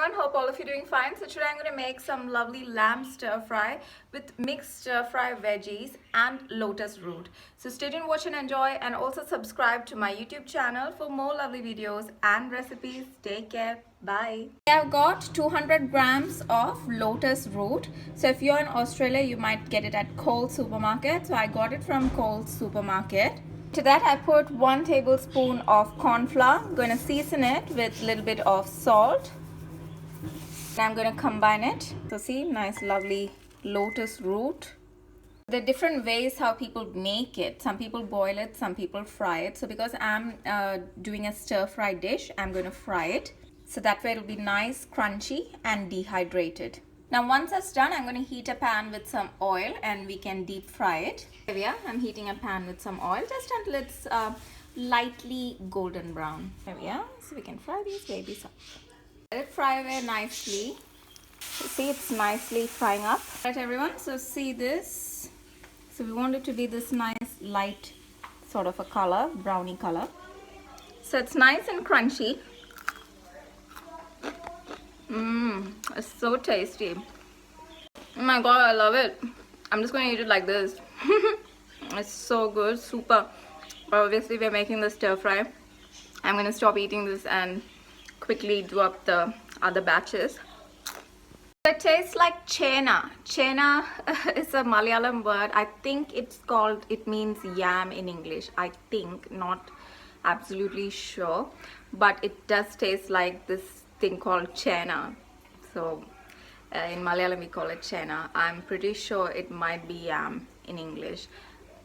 everyone, hope all of you are doing fine. So today I'm going to make some lovely lamb stir fry with mixed stir fry veggies and lotus root. So stay tuned, watch and enjoy, and also subscribe to my YouTube channel for more lovely videos and recipes. Take care. Bye. I've got 200 grams of lotus root. So if you're in Australia, you might get it at Coles supermarket. So I got it from Coles supermarket. To that I put 1 tablespoon of corn flour. I'm going to season it with a little bit of salt. Now I'm going to combine it. So see, nice lovely lotus root. There are different ways how people make it. Some people boil it, some people fry it. So because I'm doing a stir fry dish, I'm going to fry it. So that way it'll be nice, crunchy and dehydrated. Now once that's done, I'm going to heat a pan with some oil and we can deep fry it. Here we are. I'm heating a pan with some oil just until it's lightly golden brown. There we are. So we can fry these babies up. Let it fry away nicely. See, it's nicely frying up. Right everyone, so see this. So we want it to be this nice light sort of a color, browny color. So it's nice and crunchy. It's so tasty. Oh my god, I love it. I'm just going to eat it like this. It's so good, super. But obviously we're making the stir fry. I'm going to stop eating this and quickly do up the other batches. It tastes like chena. Chena is a Malayalam word. I think it means yam in English. I think, not absolutely sure. But it does taste like this thing called chena. So in Malayalam we call it chena. I'm pretty sure it might be yam in English,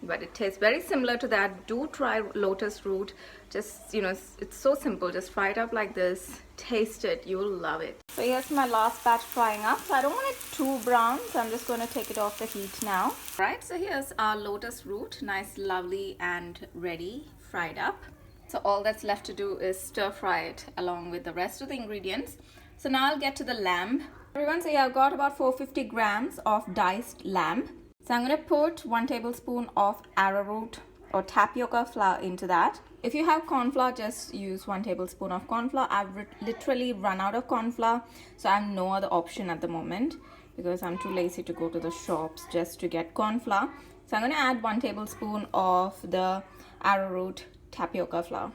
but it tastes very similar to that. Do try lotus root. Just, you know, it's so simple. Just fry it up like this, taste it, you will love it. So here's my last batch frying up. So I don't want it too brown, so I'm just going to take it off the heat now. Right, so here's our lotus root, nice, lovely and ready, fried up. So all that's left to do is stir fry it along with the rest of the ingredients. So now I'll get to the lamb. Everyone, so yeah, I've got about 450 grams of diced lamb. So I'm going to put 1 tablespoon of arrowroot or tapioca flour into that. If you have corn flour, just use 1 tablespoon of corn flour. I've literally run out of corn flour, so I have no other option at the moment because I'm too lazy to go to the shops just to get corn flour. So I'm going to add 1 tablespoon of the arrowroot tapioca flour,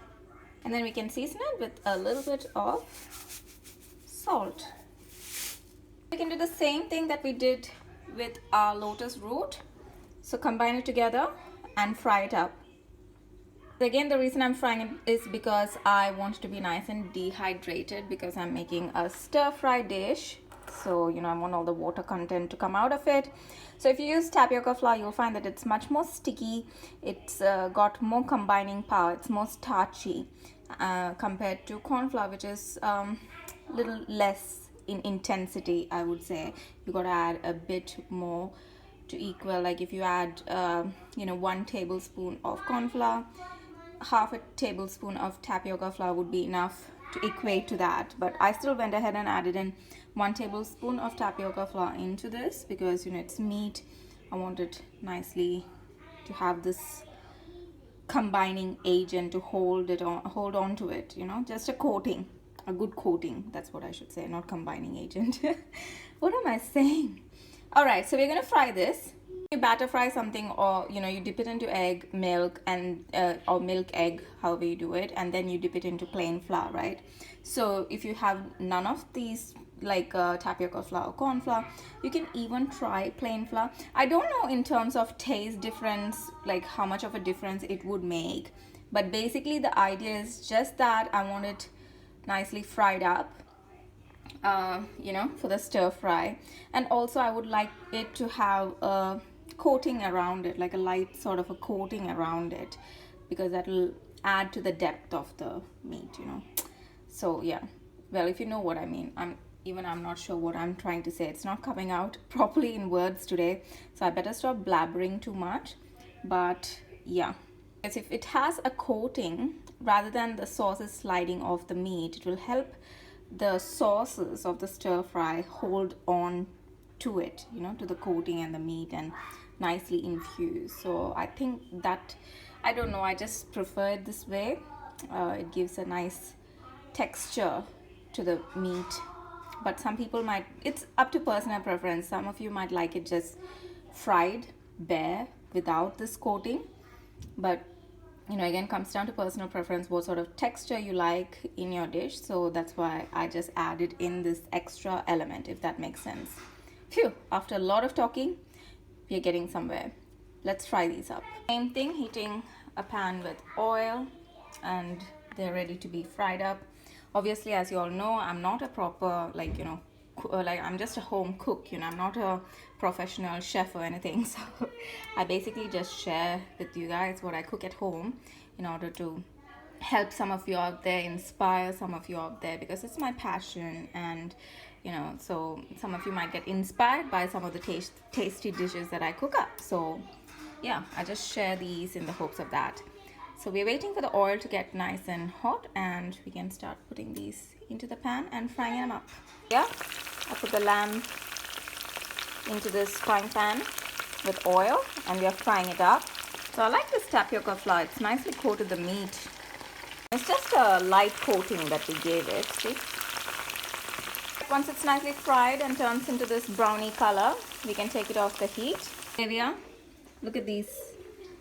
and then we can season it with a little bit of salt. We can do the same thing that we did with our lotus root. So combine it together and fry it up. Again, the reason I'm frying it is because I want it to be nice and dehydrated because I'm making a stir fry dish. So, you know, I want all the water content to come out of it. So if you use tapioca flour, you'll find that it's much more sticky. It's got more combining power. It's more starchy compared to corn flour, which is little less in intensity, I would say. You got to add a bit more to equal. Like if you add, you know, 1 tablespoon of corn flour, half a tablespoon of tapioca flour would be enough to equate to that. But I still went ahead and added in 1 tablespoon of tapioca flour into this because, you know, it's meat. I want it nicely to have this combining agent to hold on to it, you know, just a coating, a good coating. That's what I should say, not combining agent. What am I saying? All right, so we're going to fry this. You batter fry something, or you know, you dip it into egg, milk, and or milk, egg, however you do it, and then you dip it into plain flour, right? So if you have none of these, like tapioca flour or corn flour, you can even try plain flour. I don't know in terms of taste difference, like how much of a difference it would make, but basically the idea is just that I want it nicely fried up, you know, for the stir fry. And also I would like it to have a coating around it, like a light sort of a coating around it, because that will add to the depth of the meat, you know. So yeah, well, if you know what I mean. I'm not sure what I'm trying to say. It's not coming out properly in words today, so I better stop blabbering too much. But yeah, because if it has a coating rather than the sauces sliding off the meat, it will help the sauces of the stir fry hold on to it, you know, to the coating and the meat, and nicely infuse. So I think that, I don't know, I just prefer it this way. It gives a nice texture to the meat but some people might, it's up to personal preference. Some of you might like it just fried bare without this coating, but you know, again, comes down to personal preference, what sort of texture you like in your dish. So that's why I just added in this extra element, if that makes sense. Phew, after a lot of talking, we are getting somewhere. Let's fry these up. Same thing, heating a pan with oil, and they're ready to be fried up. Obviously, as you all know, I'm not a proper, like, you know, like, I'm just a home cook, you know, I'm not a professional chef or anything. So I basically just share with you guys what I cook at home in order to help some of you out there, inspire some of you out there, because it's my passion. And you know, so some of you might get inspired by some of the tasty dishes that I cook up. So yeah, I just share these in the hopes of that. So we're waiting for the oil to get nice and hot, and we can start putting these into the pan and frying them up. Yeah, I put the lamb into this frying pan with oil, and we are frying it up. So I like this tapioca flour. It's nicely coated the meat. It's just a light coating that we gave it. See? Once it's nicely fried and turns into this browny color, we can take it off the heat. Here we are. Look at these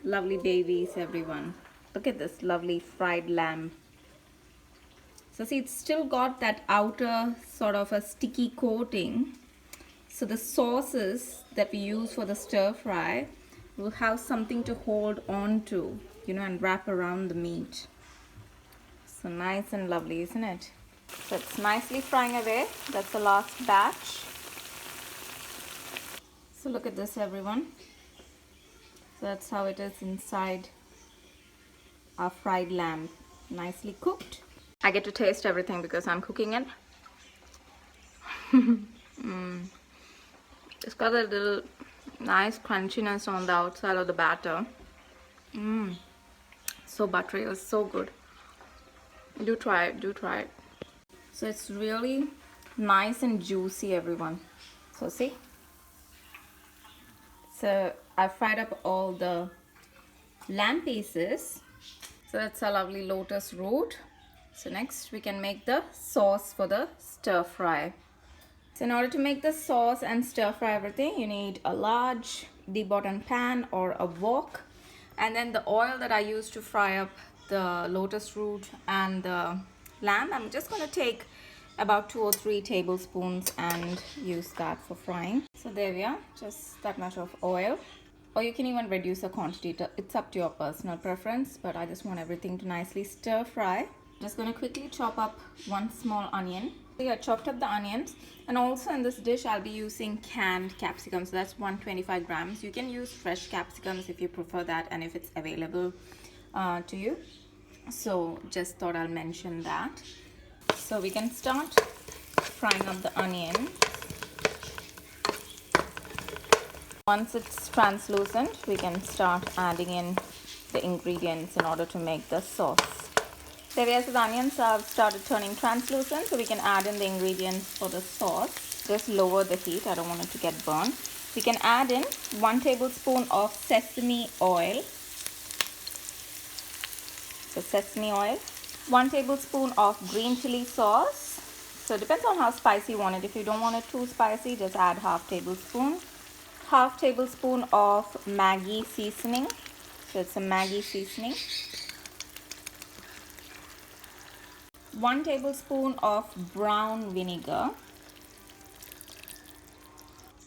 lovely babies, everyone. Look at this lovely fried lamb. So see, it's still got that outer sort of a sticky coating. So the sauces that we use for the stir fry will have something to hold on to, you know, and wrap around the meat. So nice and lovely, isn't it? So it's nicely frying away. That's the last batch. So look at this, everyone. So that's how it is inside our fried lamb. Nicely cooked. I get to taste everything because I'm cooking it. It's got a little nice crunchiness on the outside of the batter. So buttery, it was so good. Do try it, do try it. So it's really nice and juicy, everyone. So see? So I fried up all the lamb pieces. So that's a lovely lotus root. So next we can make the sauce for the stir fry. So in order to make the sauce and stir fry everything, you need a large deep bottom pan or a wok. And then the oil that I used to fry up the lotus root and the lamb, I'm just going to take about 2 or 3 tablespoons and use that for frying. So there we are, just that much of oil. Or you can even reduce the quantity. It's up to your personal preference, but I just want everything to nicely stir fry. Just going to quickly chop up 1 small onion. So I chopped up the onions, and also in this dish I'll be using canned capsicum. So that's 125 grams. You can use fresh capsicums if you prefer that and if it's available to you. So just thought I'll mention that. So we can start frying up the onion. Once it's translucent, we can start adding in the ingredients in order to make the sauce. There we are. So the onions have started turning translucent, so we can add in the ingredients for the sauce. Just lower the heat, I don't want it to get burned. We can add in 1 tablespoon of sesame oil. So sesame oil. 1 tablespoon of green chili sauce. So it depends on how spicy you want it. If you don't want it too spicy, just add half tablespoon. Half tablespoon of Maggi seasoning. So it's a Maggi seasoning. 1 tablespoon of brown vinegar.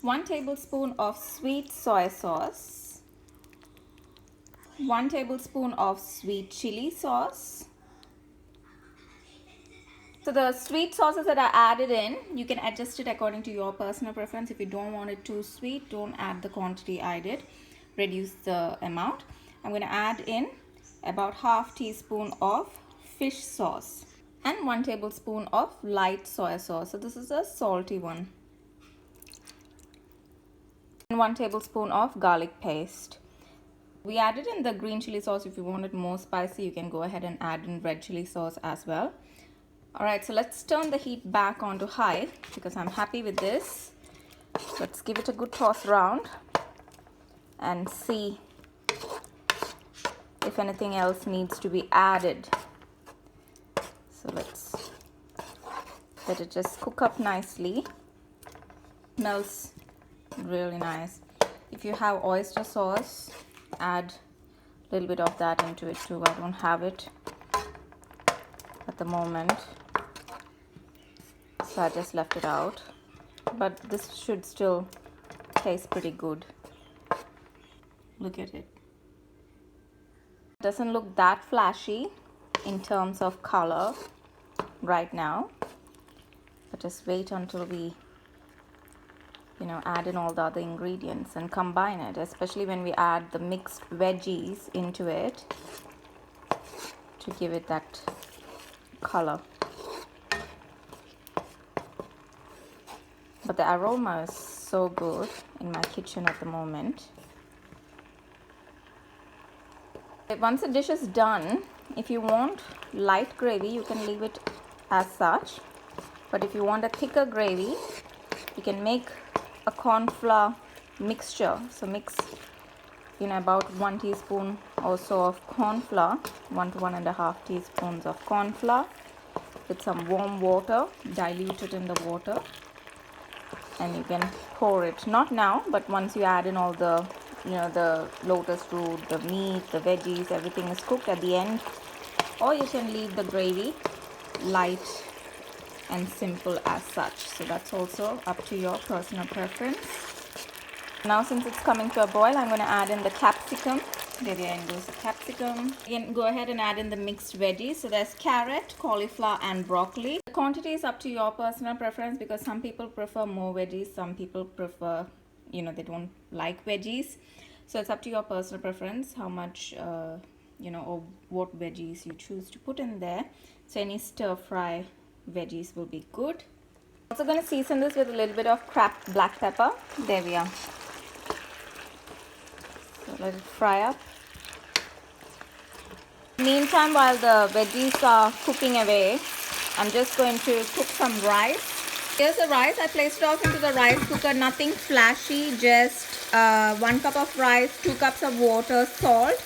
1 tablespoon of sweet soy sauce. 1 tablespoon of sweet chili sauce. So the sweet sauces that I added in, you can adjust it according to your personal preference. If you don't want it too sweet, don't add the quantity I did. Reduce the amount. I'm going to add in about half teaspoon of fish sauce and 1 tablespoon of light soy sauce. So this is a salty one. And 1 tablespoon of garlic paste. We added in the green chili sauce. If you want it more spicy, you can go ahead and add in red chili sauce as well. Alright, so let's turn the heat back onto high because I'm happy with this. Let's give it a good toss around and see if anything else needs to be added. So let's Let it just cook up nicely. Smells really nice. If you have oyster sauce, add a little bit of that into it too. I don't have it at the moment, so I just left it out, but this should still taste pretty good. Look at it. Doesn't look that flashy in terms of color right now, but just wait until we add in all the other ingredients and combine it, especially when we add the mixed veggies into it to give it that color. But the aroma is so good in my kitchen at the moment. Once the dish is done, if you want light gravy, you can leave it as such, but if you want a thicker gravy, you can make a corn flour mixture. So mix about 1 teaspoon or so of corn flour, 1 to 1.5 teaspoons of corn flour with some warm water, dilute it in the water, and you can pour it, not now, but once you add in all the the lotus root, the meat, the veggies, everything is cooked at the end. Or you can leave the gravy light and simple as such. So that's also up to your personal preference. Now since it's coming to a boil, I'm going to add in the capsicum. There goes the capsicum. Again, go ahead and add in the mixed veggies. So there's carrot, cauliflower and broccoli. The quantity is up to your personal preference, because some people prefer more veggies, some people prefer, they don't like veggies. So it's up to your personal preference how much or what veggies you choose to put in there. So any stir fry veggies will be good. Also going to season this with a little bit of cracked black pepper. There we are. So let it fry up. Meantime, while the veggies are cooking away, I'm just going to cook some rice. Here's the rice. I placed it off into the rice cooker. Nothing flashy, just 1 cup of rice, 2 cups of water, salt,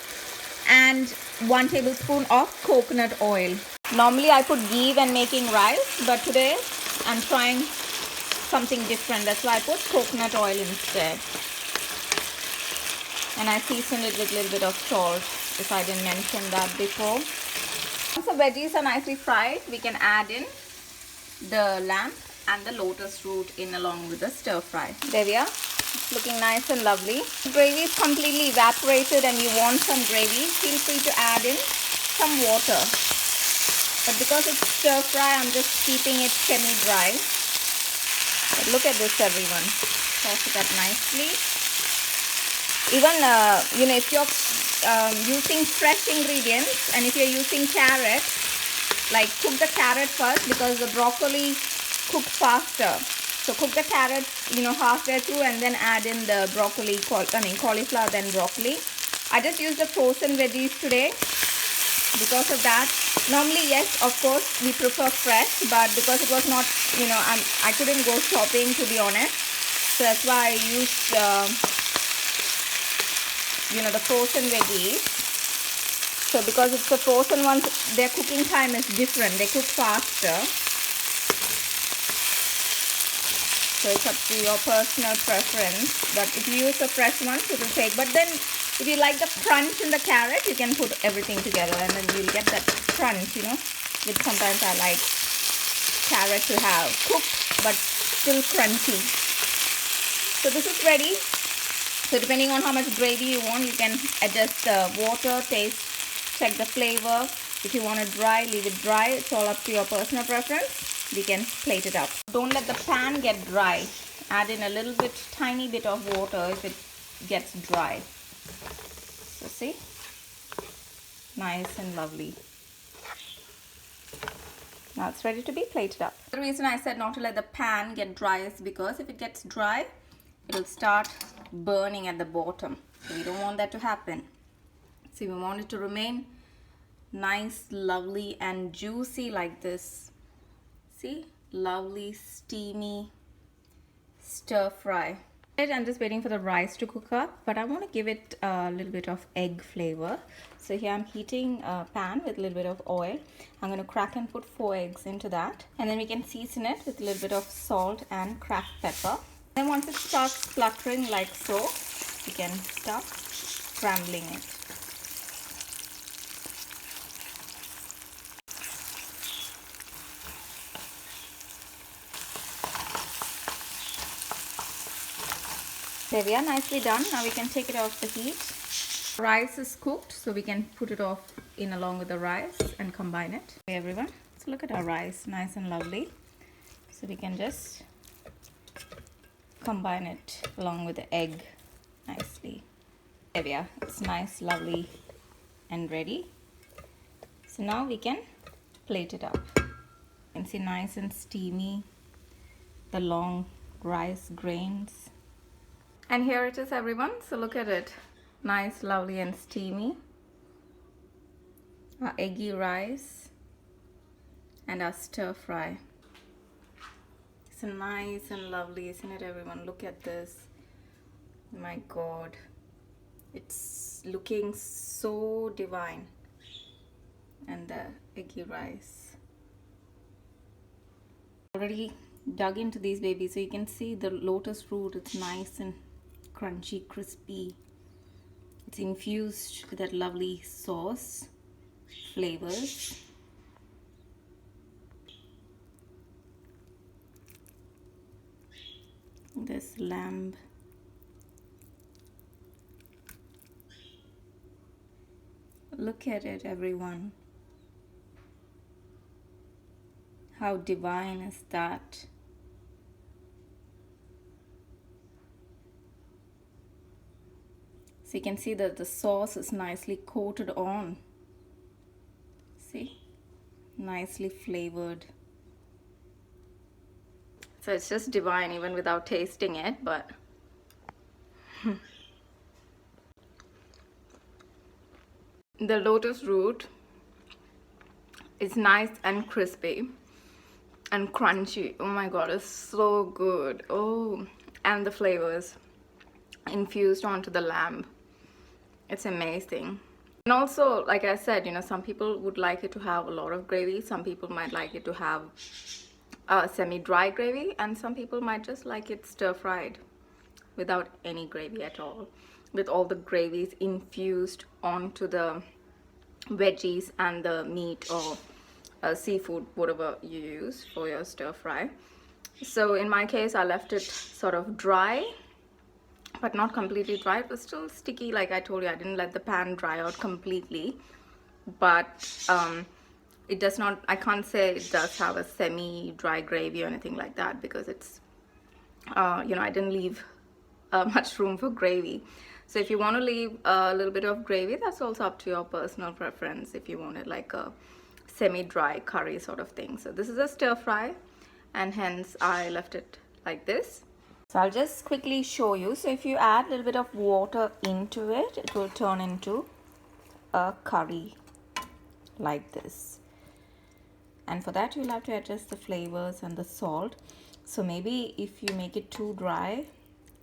and 1 tablespoon of coconut oil. Normally I put ghee when making rice, but today I'm trying something different. That's why I put coconut oil instead. And I seasoned it with a little bit of salt, if I didn't mention that before. Once the veggies are nicely fried, we can add in the lamb and the lotus root in along with the stir fry. There we are. It's looking nice and lovely. The gravy is completely evaporated and you want some gravy, feel free to add in some water. But because it's stir fry, I'm just keeping it semi-dry. But look at this, everyone. Toss it up nicely. Even, if you're using fresh ingredients, and if you're using carrot, like cook the carrot first, because the broccoli cooks faster. So cook the carrot, halfway through, and then add in the broccoli, cauliflower, then broccoli. I just used the frozen veggies today. Because of that, normally yes, of course we prefer fresh, but because it was not, I couldn't go shopping, to be honest, so that's why I used the frozen veggies. So because it's the frozen ones, their cooking time is different, they cook faster. So it's up to your personal preference, but if you use the fresh ones, it will take. But then if you like the crunch in the carrot, you can put everything together and then you'll get that crunch, which sometimes I like carrot to have cooked but still crunchy. So this is ready. So depending on how much gravy you want, you can adjust the water, taste, check the flavor. If you want it dry, leave it dry. It's all up to your personal preference. We can plate it up. Don't let the pan get dry. Add in a little bit, tiny bit of water if it gets dry. So see, nice and lovely. Now it's ready to be plated up. The reason I said not to let the pan get dry is because if it gets dry, it will start burning at the bottom. So we don't want that to happen. So we want it to remain nice, lovely and juicy like this. See, lovely, steamy stir fry. I'm just waiting for the rice to cook up, but I want to give it a little bit of egg flavor. So here I'm heating a pan with a little bit of oil. I'm going to crack and put 4 eggs into that, and then we can season it with a little bit of salt and cracked pepper. Then once it starts spluttering like so, we can start scrambling it. There we are, nicely done. Now we can take it off the heat. Rice is cooked, so we can put it off in along with the rice and combine it. Okay everyone, so look at our rice, nice and lovely. So we can just combine it along with the egg nicely. There we are, it's nice, lovely and ready. So now we can plate it up. You can see nice and steamy, the long rice grains. And here it is everyone, so look at it, nice, lovely and steamy. Our eggy rice and our stir fry. So nice and lovely, isn't it everyone? Look at this, my god, it's looking so divine. And the eggy rice. Already dug into these babies, so you can see the lotus root, it's nice and crunchy, crispy. It's infused with that lovely sauce flavors. This lamb. Look at it everyone. How divine is that? So you can see that the sauce is nicely coated on. See? Nicely flavored. So it's just divine even without tasting it, but the lotus root is nice and crispy and crunchy. Oh my god, it's so good. Oh, and the flavors infused onto the lamb. It's amazing. And also, like I said, you know, some people would like it to have a lot of gravy. Some people might like it to have semi-dry gravy, and some people might just like it stir-fried without any gravy at all, with all the gravies infused onto the veggies and the meat or seafood, whatever you use for your stir fry. So in my case, I left it sort of dry, but not completely dry. It was still sticky. Like I told you, I didn't let the pan dry out completely, but it does not, I can't say it does have a semi-dry gravy or anything like that, because it's you know, I didn't leave much room for gravy. So if you want to leave a little bit of gravy, that's also up to your personal preference, if you want it like a semi-dry curry sort of thing. So this is a stir fry, and hence I left it like this. So I'll just quickly show you. So if you add a little bit of water into it, it will turn into a curry like this. And for that, you'll have to adjust the flavors and the salt. So maybe if you make it too dry,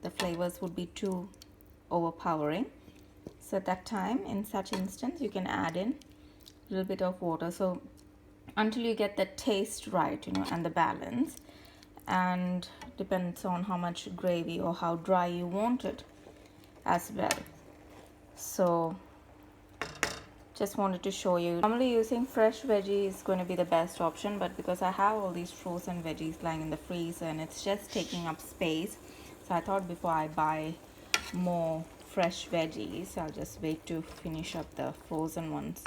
the flavors would be too overpowering. So at that time, in such instance, you can add in a little bit of water. So until you get the taste right, you know, and the balance, and depends on how much gravy or how dry you want it as well. So just wanted to show you. Normally using fresh veggie is going to be the best option, but because I have all these frozen veggies lying in the freezer and it's just taking up space, so I thought before I buy more fresh veggies, I'll just wait to finish up the frozen ones.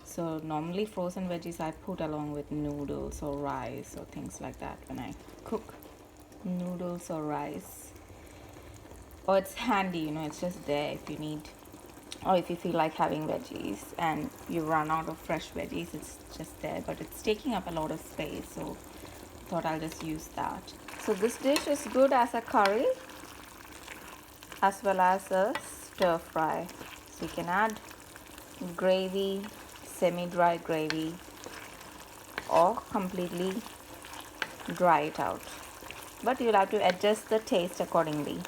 So normally frozen veggies I put along with noodles or rice or things like that when I cook noodles or rice. Or it's handy, you know, it's just there if you need, or if you feel like having veggies and you run out of fresh veggies, it's just there, but it's taking up a lot of space, so I thought I'll just use that. So this dish is good as a curry as well as a stir fry. So you can add gravy, semi-dry gravy, or completely dry it out, but you'll have to adjust the taste accordingly.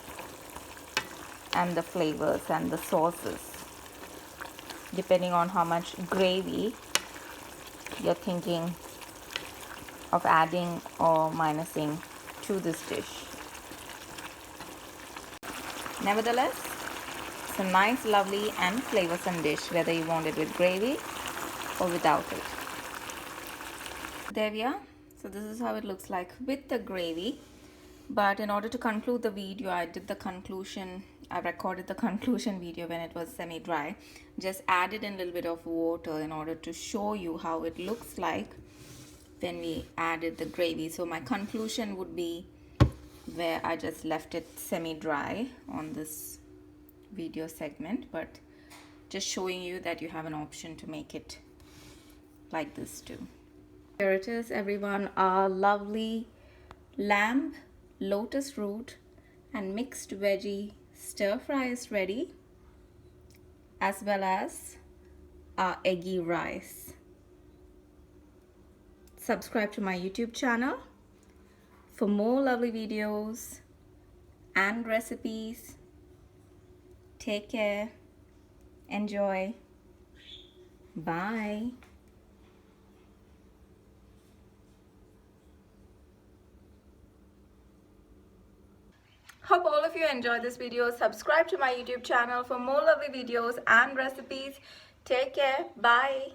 and the flavors and the sauces, depending on how much gravy you're thinking of adding or minusing to this dish. Nevertheless, it's a nice, lovely and flavorsome dish, whether you want it with gravy or without it. There we are. So this is how it looks like with the gravy. But in order to conclude the video, I recorded the conclusion video when it was semi-dry. Just added in a little bit of water in order to show you how it looks like when we added the gravy. So my conclusion would be where I just left it semi-dry on this video segment, but just showing you that you have an option to make it like this too. Here it is, everyone. Our lovely lamb, lotus root and mixed veggie stir fry is ready, as well as our eggy rice. Subscribe to my YouTube channel for more lovely videos and recipes. Take care. Enjoy. Bye. Hope all of you enjoyed this video. Subscribe to my YouTube channel for more lovely videos and recipes. Take care. Bye.